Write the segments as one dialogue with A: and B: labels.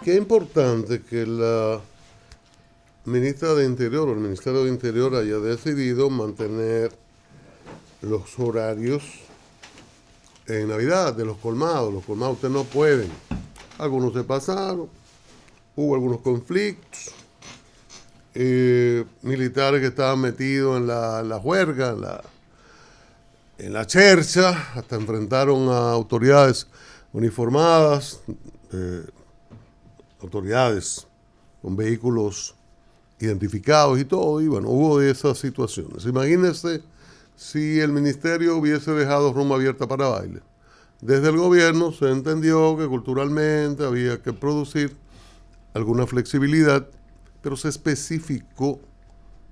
A: qué importante que la ministra de Interior o el Ministerio de Interior haya decidido mantener los horarios en Navidad de los colmados. Los colmados ustedes no pueden. Algunos se pasaron, hubo algunos conflictos, militares que estaban metidos en la juerga, en la chercha, hasta enfrentaron a autoridades uniformadas, autoridades con vehículos identificados y todo, y bueno, hubo de esas situaciones. Imagínense si el ministerio hubiese dejado Roma abierta para baile. Desde el gobierno se entendió que culturalmente había que producir alguna flexibilidad, pero se especificó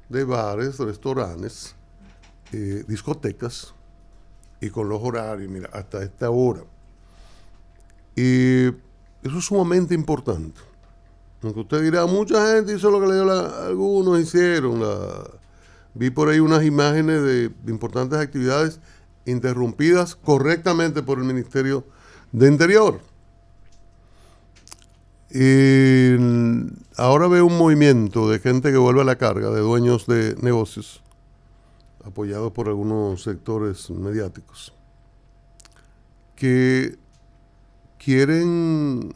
A: de bares, restaurantes, discotecas, y con los horarios, mira, hasta esta hora. Y eso es sumamente importante. Aunque usted dirá, mucha gente hizo lo que algunos hicieron. Vi por ahí unas imágenes de importantes actividades interrumpidas correctamente por el Ministerio de Interior. Y ahora veo un movimiento de gente que vuelve a la carga, de dueños de negocios, apoyados por algunos sectores mediáticos, que quieren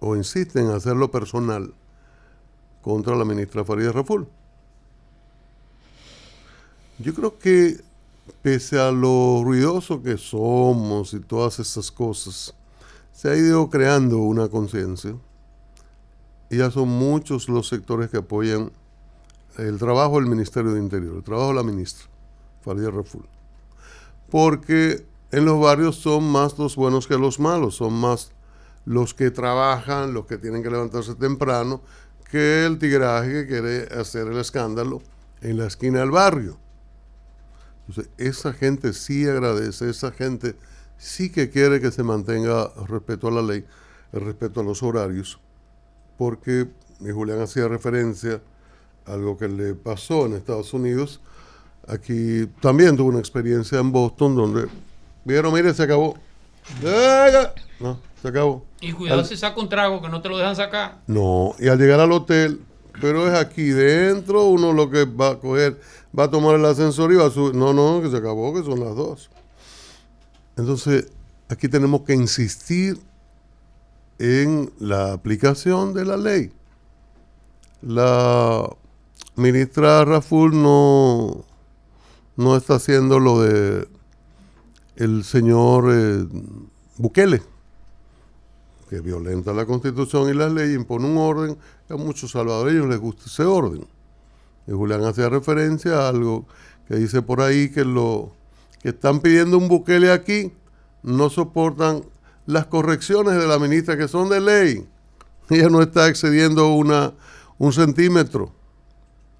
A: o insisten en hacerlo personal contra la ministra Farideh Raful. Yo creo que pese a lo ruidoso que somos y todas esas cosas, se ha ido creando una conciencia y ya son muchos los sectores que apoyan el trabajo del Ministerio de Interior, el trabajo de la ministra Farideh Raful, porque en los barrios son más los buenos que los malos, son más los que trabajan, los que tienen que levantarse temprano, que el tigraje que quiere hacer el escándalo en la esquina del barrio. Entonces, esa gente sí agradece, esa gente sí que quiere que se mantenga el respeto a la ley, el respeto a los horarios, porque Julián hacía referencia a algo que le pasó en Estados Unidos. Aquí también tuvo una experiencia en Boston donde vieron, mire, se acabó. No, se acabó.
B: Y cuidado si saca un trago que no te lo dejan sacar.
A: No, y al llegar al hotel, pero es aquí dentro, uno lo que va a coger, va a tomar el ascensor y va a subir. No, que se acabó, que son las 2. Entonces, aquí tenemos que insistir en la aplicación de la ley. La ministra Raful no está haciendo lo de el señor Bukele, que violenta la Constitución y las leyes, impone un orden. A muchos salvadoreños les gusta ese orden. Y Julián hacía referencia a algo que dice por ahí que que están pidiendo un Bukele aquí no soportan las correcciones de la ministra que son de ley. Ella no está excediendo un centímetro.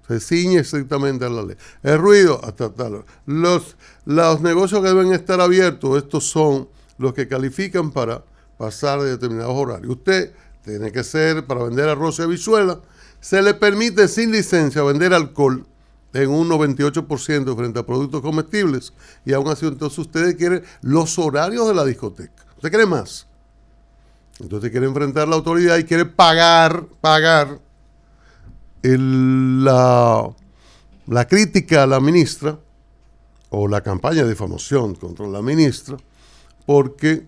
A: Se ciñe estrictamente a la ley. El ruido, hasta tal. Los negocios que deben estar abiertos, estos son los que califican para pasar de determinados horarios. Usted tiene que ser, para vender arroz y habichuela, se le permite sin licencia vender alcohol en un 98% frente a productos comestibles, y aún así entonces usted quiere los horarios de la discoteca. ¿Usted quiere más? Entonces quiere enfrentar la autoridad y quiere pagar la crítica a la ministra o la campaña de difamación contra la ministra, porque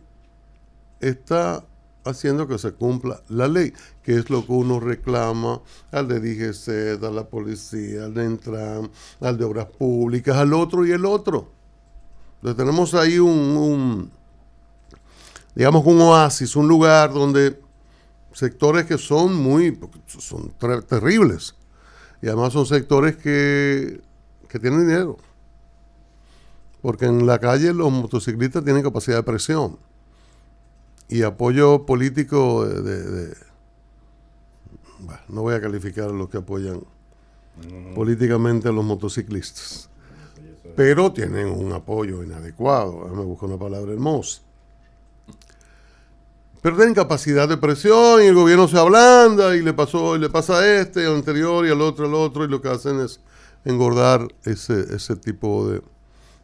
A: está haciendo que se cumpla la ley, que es lo que uno reclama al de DGC, a la policía, al de Intran, al de Obras Públicas, al otro y el otro. Entonces tenemos ahí digamos un oasis, un lugar donde sectores que son terribles, y además son sectores que tienen dinero, porque en la calle los motociclistas tienen capacidad de presión y apoyo político bueno, no voy a calificar a los que apoyan políticamente a los motociclistas, pero tienen un apoyo inadecuado. Me busco una palabra hermosa. Pero tienen capacidad de presión y el gobierno se ablanda y le pasa a este, al anterior y al otro, y lo que hacen es engordar ese tipo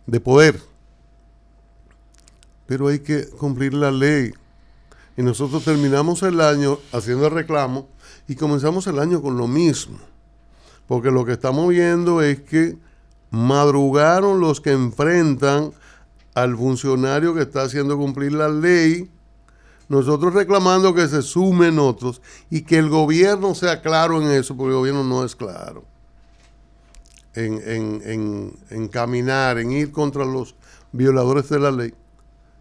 A: de poder. Pero hay que cumplir la ley. Y nosotros terminamos el año haciendo el reclamo y comenzamos el año con lo mismo. Porque lo que estamos viendo es que madrugaron los que enfrentan al funcionario que está haciendo cumplir la ley, nosotros reclamando que se sumen otros y que el gobierno sea claro en eso, porque el gobierno no es claro en caminar, en ir contra los violadores de la ley.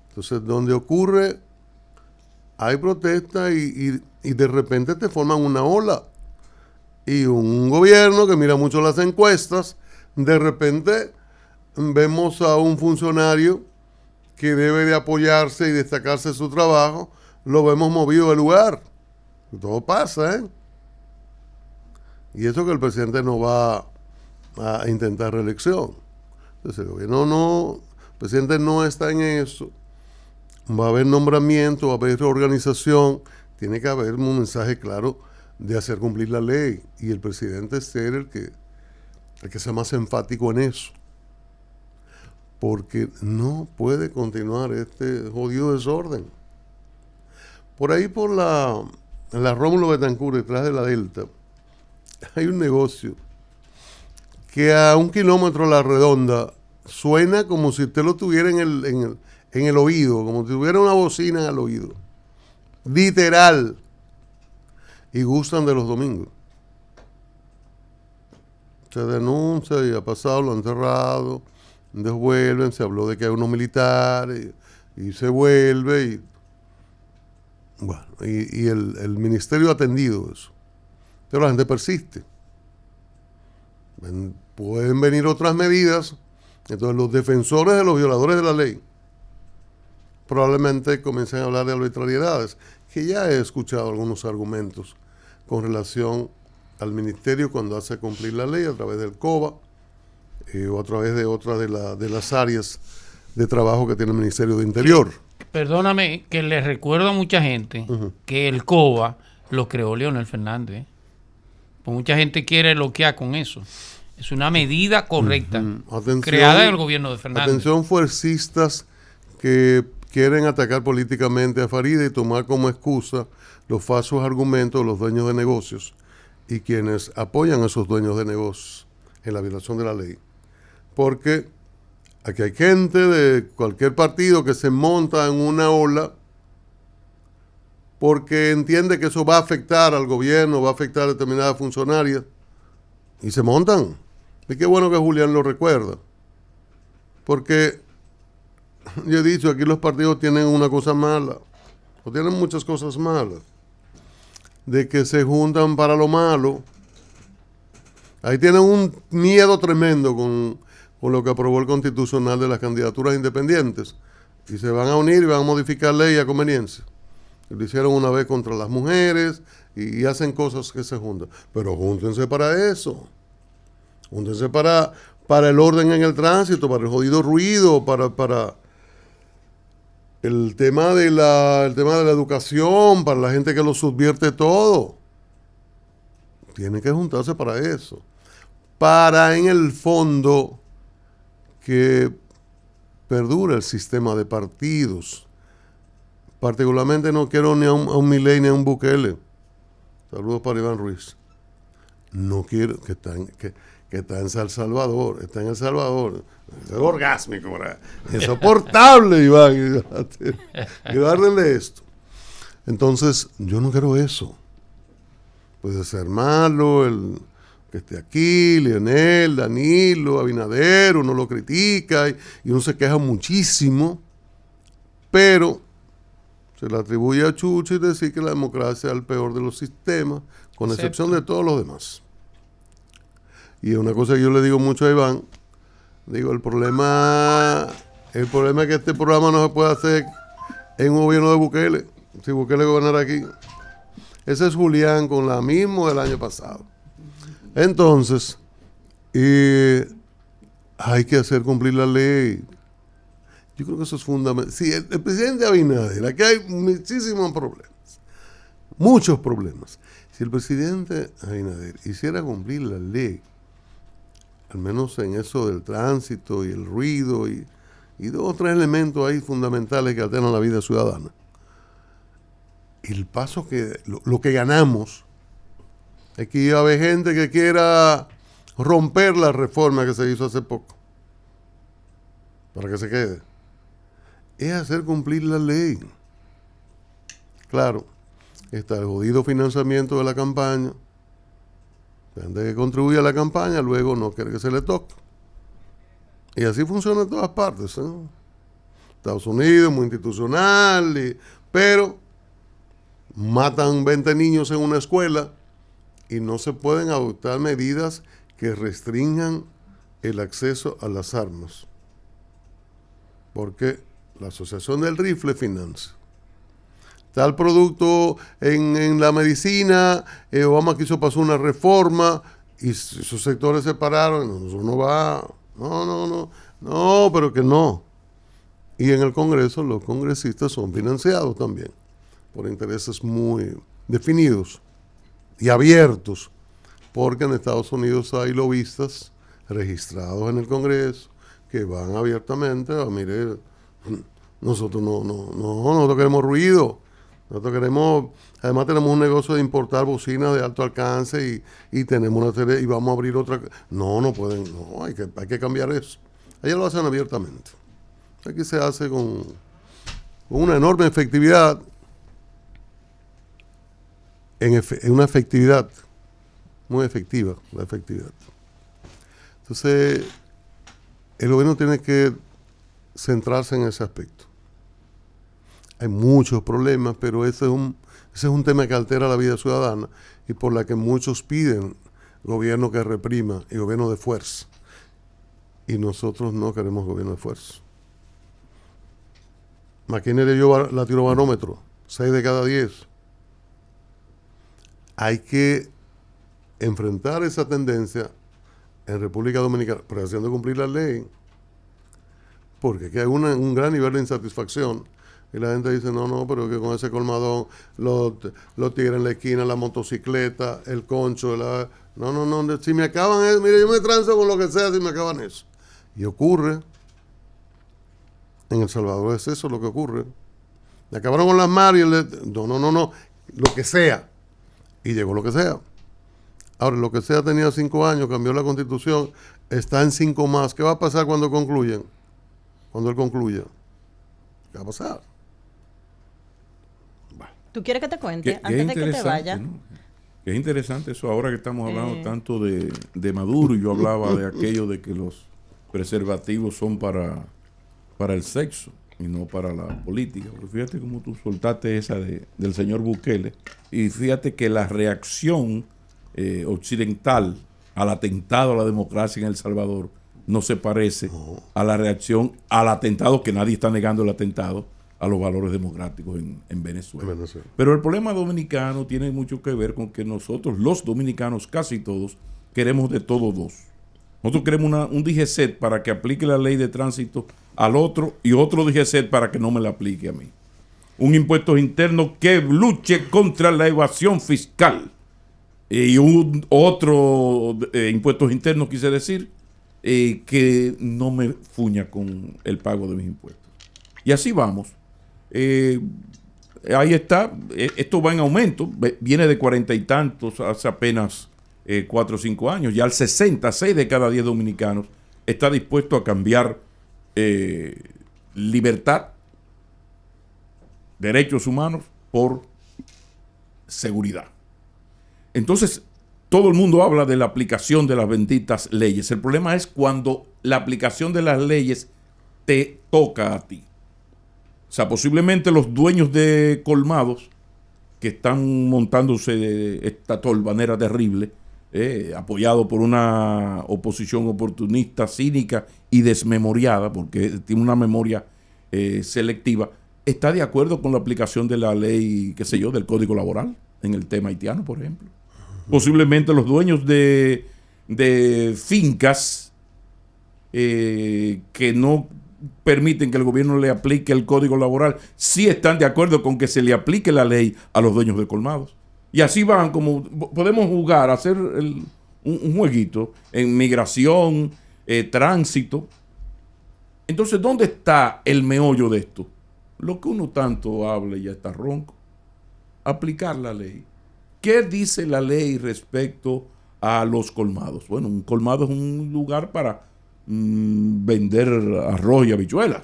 A: Entonces, donde ocurre, hay protesta y de repente te forman una ola. Y un gobierno que mira mucho las encuestas, de repente vemos a un funcionario que debe de apoyarse y destacarse su trabajo, lo vemos movido del lugar. Todo pasa, ¿eh? Y eso que el presidente no va a intentar reelección. Entonces el gobierno no, el presidente no está en eso. Va a haber nombramiento, va a haber reorganización, tiene que haber un mensaje claro de hacer cumplir la ley. Y el presidente ser el que sea más enfático en eso. Porque no puede continuar este jodido desorden. Por ahí por la Rómulo Betancourt, detrás de la Delta, hay un negocio que a 1 kilómetro a la redonda suena como si usted lo tuviera en el oído, como si tuviera una bocina en el oído. Literal. Y gustan de los domingos. Se denuncia y ha pasado, lo han cerrado, desvuelven, se habló de que hay unos militares y se vuelve y bueno, y el ministerio ha atendido eso. Pero la gente persiste. Pueden venir otras medidas, entonces los defensores de los violadores de la ley probablemente comiencen a hablar de arbitrariedades, que ya he escuchado algunos argumentos con relación al ministerio cuando hace cumplir la ley a través del COBA o a través de otras de las áreas de trabajo que tiene el Ministerio de Interior.
B: Perdóname que le recuerdo a mucha gente que el COBA lo creó Leonel Fernández. Pues mucha gente quiere bloquear con eso. Es una medida correcta, creada en el gobierno de Fernández.
A: Atención, fuercistas que quieren atacar políticamente a Faride y tomar como excusa los falsos argumentos de los dueños de negocios y quienes apoyan a esos dueños de negocios en la violación de la ley. Porque aquí hay gente de cualquier partido que se monta en una ola porque entiende que eso va a afectar al gobierno, va a afectar a determinadas funcionarias y se montan. Y qué bueno que Julián lo recuerda. Porque yo he dicho, aquí los partidos tienen una cosa mala, o tienen muchas cosas malas, de que se juntan para lo malo. Ahí tienen un miedo tremendo con lo que aprobó el Constitucional de las candidaturas independientes. Y se van a unir y van a modificar ley a conveniencia. Lo hicieron una vez contra las mujeres y hacen cosas que se juntan. Pero júntense para eso. Júntense para el orden en el tránsito, para el jodido ruido, para el tema de la educación, para la gente que lo subvierte todo. Tienen que juntarse para eso. Para, en el fondo, que perdure el sistema de partidos. Particularmente no quiero ni a un Milei ni a un Bukele. Saludos para Iván Ruiz. No quiero que está en San Salvador. Está en El Salvador. Es orgásmico, ¿verdad? Insoportable, Iván. Guárdenle esto. Entonces, yo no quiero eso. Puede ser malo el que esté aquí, Leonel, Danilo, Abinader, uno lo critica y uno se queja muchísimo, pero se le atribuye a Chucho y decir que la democracia es el peor de los sistemas, con excepción de todos los demás. Y una cosa que yo le digo mucho a Iván, digo, el problema es que este programa no se puede hacer en un gobierno de Bukele, si Bukele gobernara aquí. Ese es Julián con la misma del año pasado. Entonces, hay que hacer cumplir la ley. Yo creo que eso es fundamental. Sí, el presidente Abinader, aquí hay muchísimos problemas. Muchos problemas. Si el presidente Abinader hiciera cumplir la ley, al menos en eso del tránsito y el ruido y dos o tres elementos ahí fundamentales que alteran la vida ciudadana, el paso lo que ganamos es que iba a haber gente que quiera romper la reforma que se hizo hace poco para que se quede. Es hacer cumplir la ley. Claro, está el jodido financiamiento de la campaña. La gente que contribuye a la campaña luego no quiere que se le toque. Y así funciona en todas partes, ¿eh? Estados Unidos, muy institucional, pero matan 20 niños en una escuela y no se pueden adoptar medidas que restrinjan el acceso a las armas. Porque la Asociación del Rifle financia. Tal producto en la medicina, Obama quiso pasar una reforma y sus sectores se pararon. Eso no va, no, pero que no. Y en el Congreso los congresistas son financiados también por intereses muy definidos y abiertos, porque en Estados Unidos hay lobistas registrados en el Congreso que van abiertamente a, mire, nosotros nosotros queremos ruido, nosotros queremos, además tenemos un negocio de importar bocinas de alto alcance y tenemos una serie, y vamos a abrir otra. No pueden, hay que cambiar eso. Allá lo hacen abiertamente. Aquí se hace con una enorme efectividad, en una efectividad, muy efectiva la efectividad. Entonces, el gobierno tiene que centrarse en ese aspecto. Hay muchos problemas, pero ese es un tema que altera la vida ciudadana y por la que muchos piden gobierno que reprima y gobierno de fuerza. Y nosotros no queremos gobierno de fuerza. McKinney leyó Latinobarómetro, 6 de cada 10. Hay que enfrentar esa tendencia en República Dominicana, pero haciendo cumplir la ley, porque aquí hay un gran nivel de insatisfacción y la gente dice, no, pero que con ese colmadón, los tigres en la esquina, la motocicleta, el concho, no, si me acaban eso, mire, yo me transo con lo que sea si me acaban eso. Y ocurre, en El Salvador es eso lo que ocurre. Le acabaron con las mares y no, lo que sea. Y llegó lo que sea. Ahora, lo que sea tenía 5 años, cambió la Constitución, está en 5 más. ¿Qué va a pasar cuando concluyan? Cuando él concluya. ¿Qué va a pasar?
C: Bueno. ¿Tú quieres que te cuente antes de que te vaya?
D: ¿No? Es interesante eso ahora que estamos hablando tanto de Maduro, y yo hablaba de aquello de que los preservativos son para el sexo y no para la política. Pero fíjate cómo tú soltaste esa del señor Bukele, y fíjate que la reacción occidental al atentado a la democracia en El Salvador no se parece a la reacción al atentado, que nadie está negando el atentado, a los valores democráticos en Venezuela. Pero el problema dominicano tiene mucho que ver con que nosotros, los dominicanos, casi todos, queremos de todo dos. Nosotros queremos un DGCET para que aplique la ley de tránsito al otro, y otro DGCET para que no me la aplique a mí. Un impuesto interno que luche contra la evasión fiscal. Y un otro impuestos internos, quise decir, que no me fuña con el pago de mis impuestos. Y así vamos. Ahí está. Esto va en aumento. Viene de 40 y tantos hace apenas 4 o 5 años. Ya al 66 de cada 10 dominicanos está dispuesto a cambiar libertad, derechos humanos por seguridad. Entonces, todo el mundo habla de la aplicación de las benditas leyes. El problema es cuando la aplicación de las leyes te toca a ti. O sea, posiblemente los dueños de colmados que están montándose esta tolvanera terrible, apoyado por una oposición oportunista, cínica y desmemoriada, porque tiene una memoria selectiva, está de acuerdo con la aplicación de la ley, qué sé yo, del Código Laboral en el tema haitiano, por ejemplo. Posiblemente los dueños de fincas que no permiten que el gobierno le aplique el Código Laboral sí están de acuerdo con que se le aplique la ley a los dueños de colmados. Y así van, como podemos jugar, hacer un jueguito en migración, tránsito. Entonces, ¿dónde está el meollo de esto? Lo que uno tanto habla y ya está ronco. aplicar la ley. ¿Qué dice la ley respecto a los colmados? Bueno, un colmado es un lugar para vender arroz y habichuelas.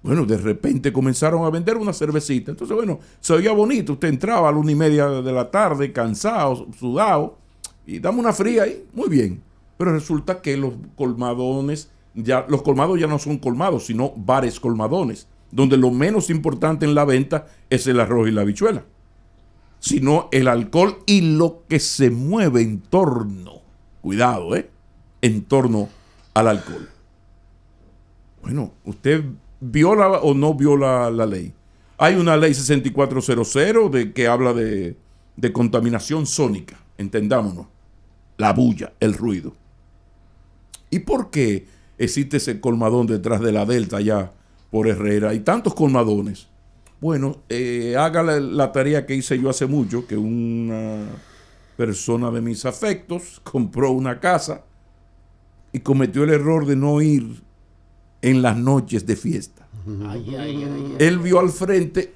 D: Bueno, de repente comenzaron a vender una cervecita. Entonces, bueno, se oía bonito. Usted entraba a la 1:30 de la tarde, cansado, sudado, y dame una fría ahí. Muy bien. Pero resulta que los colmados ya no son colmados, sino bares colmadones, donde lo menos importante en la venta es el arroz y la habichuela, sino el alcohol y lo que se mueve en torno, cuidado, en torno al alcohol. Bueno, usted viola o no viola la ley. Hay una ley 6400 que habla de contaminación sónica, entendámonos, la bulla, el ruido. ¿Y por qué existe ese colmadón detrás de la Delta allá por Herrera? Hay tantos colmadones. Bueno, haga la tarea que hice yo hace mucho, que una persona de mis afectos compró una casa y cometió el error de no ir en las noches de fiesta. Él vio al frente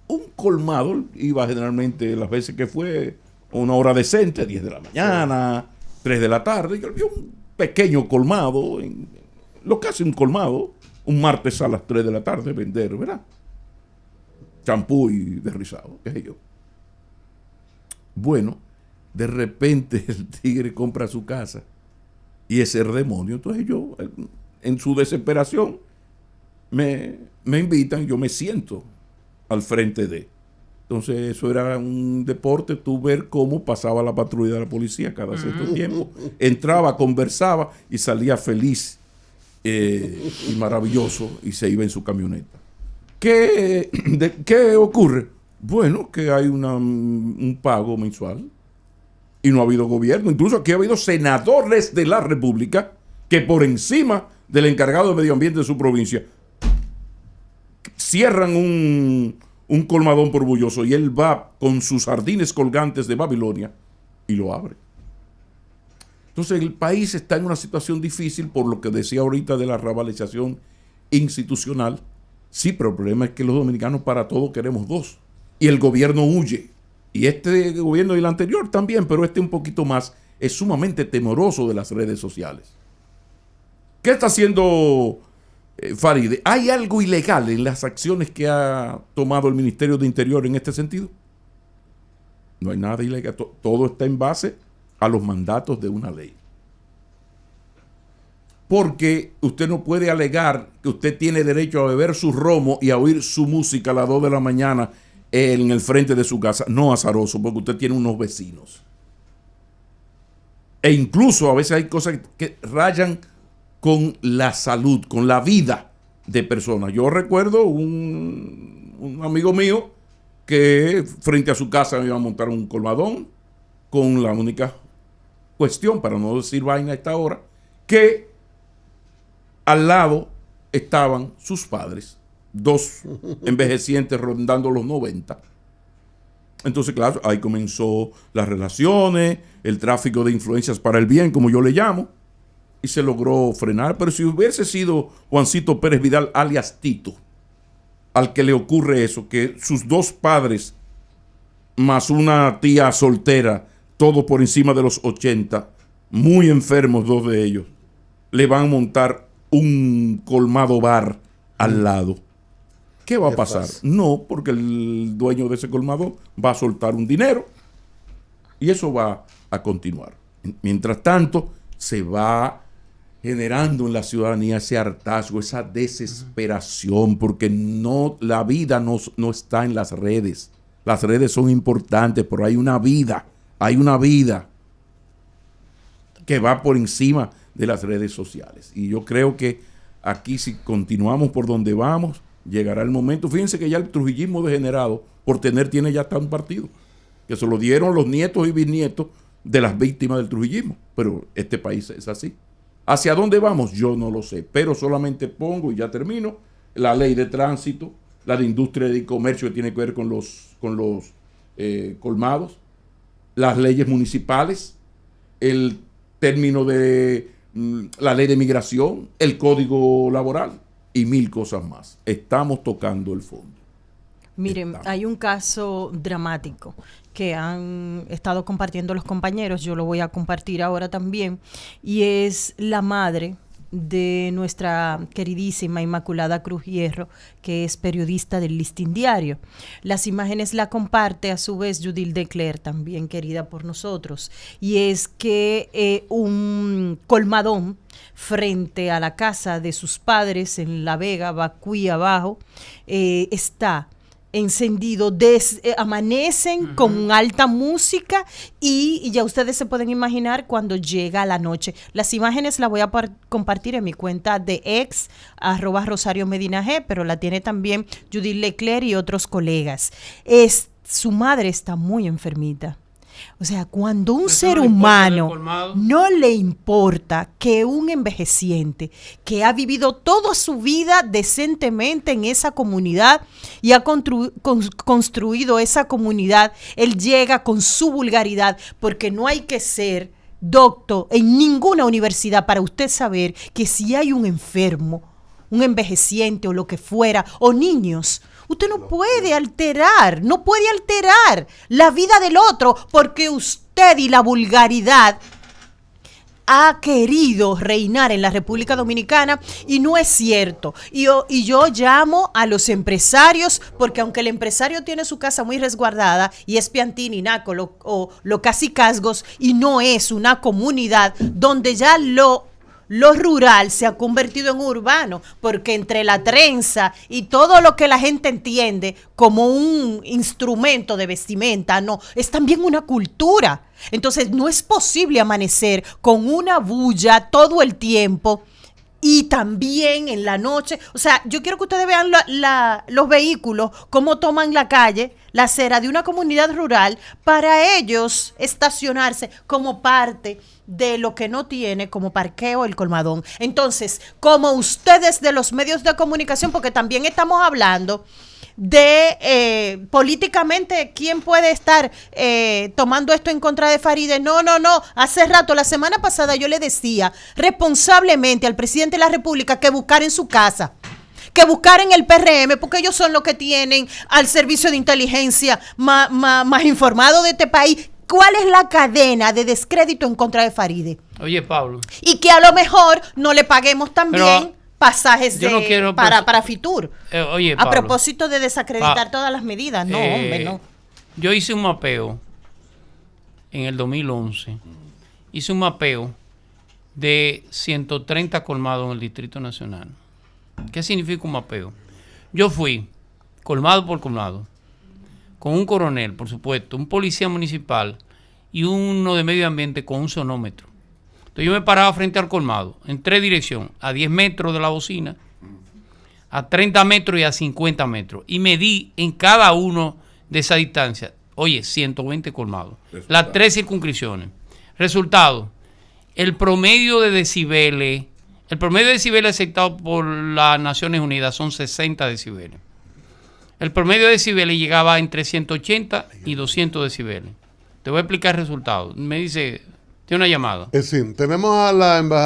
D: un colmado, iba generalmente las veces que fue una hora decente, 10 de la mañana, 3 de la tarde, y él vio un pequeño colmado, lo que hace un colmado, un martes a las 3 de la tarde, vender, ¿verdad? Champú y derrizado, qué sé yo. Bueno, de repente el tigre compra su casa y ese demonio. Entonces yo, en su desesperación, me invitan, yo me siento al frente de. Entonces eso era un deporte, tú ver cómo pasaba la patrulla de la policía cada cierto tiempo. Entraba, conversaba y salía feliz y maravilloso y se iba en su camioneta. ¿Qué ocurre? Bueno, que hay un pago mensual y no ha habido gobierno. Incluso aquí ha habido senadores de la República que por encima del encargado de medio ambiente de su provincia cierran un colmadón por Bulloso y él va con sus jardines colgantes de Babilonia y lo abre. Entonces el país está en una situación difícil por lo que decía ahorita de la rabalización institucional. Sí, pero el problema es que los dominicanos para todo queremos dos. Y el gobierno huye. Y este gobierno y el anterior también, pero este un poquito más, es sumamente temeroso de las redes sociales. ¿Qué está haciendo Faride? ¿Hay algo ilegal en las acciones que ha tomado el Ministerio de Interior en este sentido? No hay nada ilegal. Todo está en base a los mandatos de una ley. Porque usted no puede alegar que usted tiene derecho a beber su romo y a oír su música a las 2 de la mañana en el frente de su casa. No, azaroso, porque usted tiene unos vecinos. E incluso a veces hay cosas que rayan con la salud, con la vida de personas. Yo recuerdo un amigo mío que frente a su casa iba a montar un colmadón con la única cuestión, para no decir vaina a esta hora, que al lado estaban sus padres, 2 envejecientes rondando los 90. Entonces, claro, ahí comenzó las relaciones, el tráfico de influencias para el bien, como yo le llamo, y se logró frenar. Pero si hubiese sido Juancito Pérez Vidal, alias Tito, al que le ocurre eso, que sus 2 padres, más una tía soltera, todos por encima de los 80, muy enfermos 2 de ellos, le van a montar un colmado bar al lado. ¿Qué va a pasar? No, porque el dueño de ese colmado va a soltar un dinero y eso va a continuar. Mientras tanto, se va generando en la ciudadanía ese hartazgo, esa desesperación, porque la vida no está en las redes. Las redes son importantes, pero hay una vida que va por encima de las redes sociales. Y yo creo que aquí, si continuamos por donde vamos, llegará el momento. Fíjense que ya el trujillismo degenerado por tiene ya hasta un partido, que se lo dieron los nietos y bisnietos de las víctimas del trujillismo. Pero este país es así. ¿Hacia dónde vamos? Yo no lo sé, pero solamente pongo, y ya termino, la ley de tránsito, la de industria y comercio que tiene que ver con los colmados, las leyes municipales, el término de la ley de migración, el código laboral y 1000 cosas más. Estamos tocando el fondo.
C: Miren, hay un caso dramático que han estado compartiendo los compañeros, yo lo voy a compartir ahora también, y es la madre de nuestra queridísima Inmaculada Cruz Hierro, que es periodista del Listín Diario. Las imágenes la comparte a su vez Judith Decler, también querida por nosotros, y es que un colmadón frente a la casa de sus padres en La Vega, Bacuí abajo, está encendido, amanecen con alta música y ya ustedes se pueden imaginar cuando llega la noche. Las imágenes las voy a compartir en mi cuenta de ex, @RosarioMedinaG, pero la tiene también Judith Leclerc y otros colegas. Su madre está muy enfermita. O sea, cuando un ser humano no le importa que un envejeciente que ha vivido toda su vida decentemente en esa comunidad y ha construido esa comunidad, él llega con su vulgaridad, porque no hay que ser doctor en ninguna universidad para usted saber que si hay un enfermo, un envejeciente o lo que fuera, o niños, usted no puede alterar la vida del otro, porque usted y la vulgaridad ha querido reinar en la República Dominicana y no es cierto. Y yo llamo a los empresarios, porque aunque el empresario tiene su casa muy resguardada y es Piantini, Naco o lo Cacicazgos, y no es una comunidad donde ya lo rural se ha convertido en urbano, porque entre la trenza y todo lo que la gente entiende como un instrumento de vestimenta, no, es también una cultura. Entonces no es posible amanecer con una bulla todo el tiempo y también en la noche. O sea, yo quiero que ustedes vean los vehículos, cómo toman la calle, la acera de una comunidad rural, para ellos estacionarse como parte de lo que no tiene como parqueo el colmadón. Entonces, como ustedes de los medios de comunicación, porque también estamos hablando de políticamente quién puede estar tomando esto en contra de Faride. No, hace rato, la semana pasada yo le decía responsablemente al presidente de la República que buscara en su casa, que buscaran el PRM, porque ellos son los que tienen al servicio de inteligencia más informado de este país. ¿Cuál es la cadena de descrédito en contra de Faride?
B: Oye, Pablo.
C: Y que a lo mejor no le paguemos también pasajes para Fitur.
B: Oye, Pablo,
C: a propósito de desacreditar todas las medidas. No, hombre, no.
B: Yo hice un mapeo en el 2011. Hice un mapeo de 130 colmados en el Distrito Nacional. ¿Qué significa un mapeo? Yo fui colmado por colmado, con un coronel, por supuesto, un policía municipal y uno de medio ambiente con un sonómetro. Entonces yo me paraba frente al colmado, en 3 direcciones, a 10 metros de la bocina, a 30 metros y a 50 metros. Y medí en cada uno de esa distancia, 120 colmados. Las 3 circunscripciones. Resultado, el promedio de decibeles aceptado por las Naciones Unidas son 60 decibeles. El promedio de decibeles llegaba entre 180 y 200 decibeles. Te voy a explicar el resultado. Me dice, tiene una llamada.
A: Sí, tenemos a la embajadora.